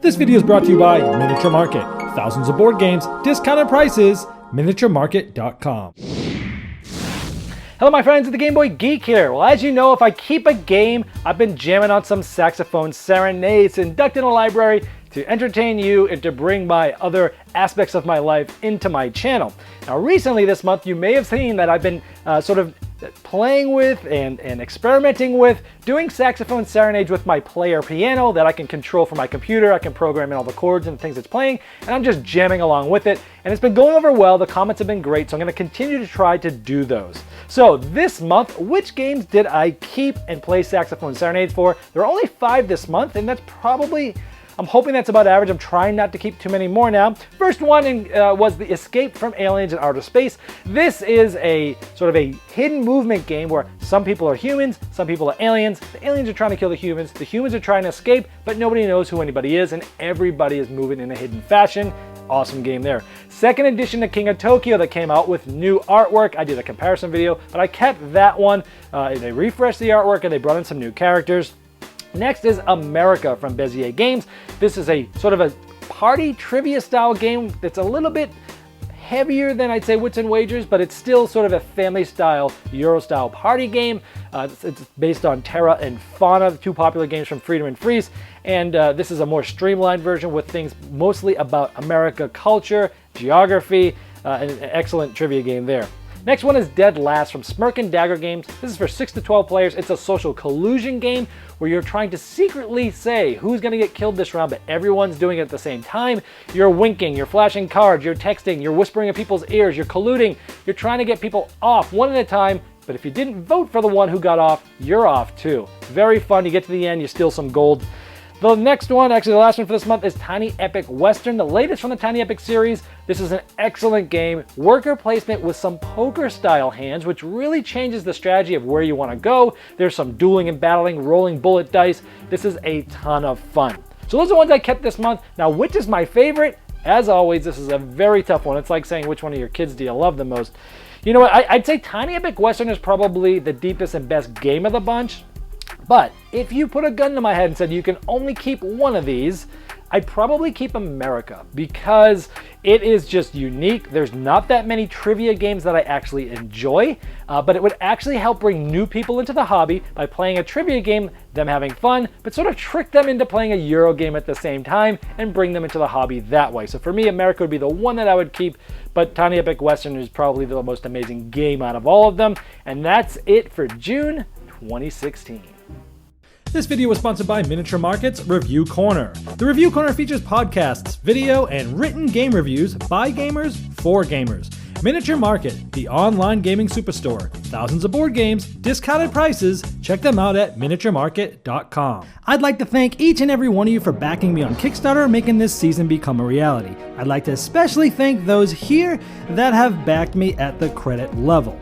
This video is brought to you by Miniature Market. Thousands of board games, discounted prices, miniaturemarket.com. Hello my friends, it's the Game Boy Geek here. Well, as you know, if I keep a game, I've been jamming on some Saxophone Serenades to induct in a library to entertain you and to bring my other aspects of my life into my channel. Now recently this month, you may have seen that I've been sort of playing with and experimenting with doing Saxophone Serenades with my player piano that I can control from my computer. I can program in all the chords and things it's playing, and I'm just jamming along with it. And it's been going over well. The comments have been great, so I'm going to continue to try to do those. So this month, which games did I keep and play Saxophone Serenades for? There are only 5 this month, and that's probably, I'm hoping that's about average. I'm trying not to keep too many more now. First one was the Escape from Aliens in Outer Space. This is a sort of a hidden movement game where some people are humans, some people are aliens. The aliens are trying to kill the humans are trying to escape, but nobody knows who anybody is, and everybody is moving in a hidden fashion. Awesome game there. Second edition to King of Tokyo that came out with new artwork. I did a comparison video, but I kept that one. They refreshed the artwork and they brought in some new characters. Next is America from Bezier Games. This is a sort of a party trivia style game that's a little bit heavier than I'd say Wits and Wagers, but it's still sort of a family style, Euro style party game. It's based on Terra and Fauna, the 2 popular games from Freedom and Freeze. And this is a more streamlined version with things mostly about America culture, geography, and an excellent trivia game there. Next one is Dead Last from Smirk and Dagger Games. This is for 6 to 12 players. It's a social collusion game where you're trying to secretly say who's going to get killed this round, but everyone's doing it at the same time. You're winking, you're flashing cards, you're texting, you're whispering in people's ears, you're colluding, you're trying to get people off one at a time, but if you didn't vote for the one who got off, you're off too. Very fun. You get to the end, you steal some gold. The next one, actually the last one for this month, is Tiny Epic Western, the latest from the Tiny Epic series. This is an excellent game. Worker placement with some poker style hands, which really changes the strategy of where you want to go. There's some dueling and battling, rolling bullet dice. This is a ton of fun. So those are the ones I kept this month. Now, which is my favorite? As always, this is a very tough one. It's like saying which one of your kids do you love the most. You know what? I'd say Tiny Epic Western is probably the deepest and best game of the bunch. But if you put a gun to my head and said you can only keep one of these, I'd probably keep America because it is just unique. There's not that many trivia games that I actually enjoy, but it would actually help bring new people into the hobby by playing a trivia game, them having fun, but sort of trick them into playing a Euro game at the same time and bring them into the hobby that way. So for me, America would be the one that I would keep, but Tiny Epic Western is probably the most amazing game out of all of them. And that's it for June 2016. This video was sponsored by Miniature Market's Review Corner. The Review Corner features podcasts, video, and written game reviews by gamers for gamers. Miniature Market, the online gaming superstore. Thousands of board games, discounted prices. Check them out at miniaturemarket.com. I'd like to thank each and every one of you for backing me on Kickstarter and making this season become a reality. I'd like to especially thank those here that have backed me at the credit level.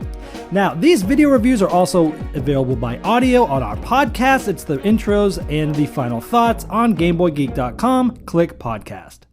Now, these video reviews are also available by audio on our podcast. It's the intros and the final thoughts on GameBoyGeek.com. Click podcast.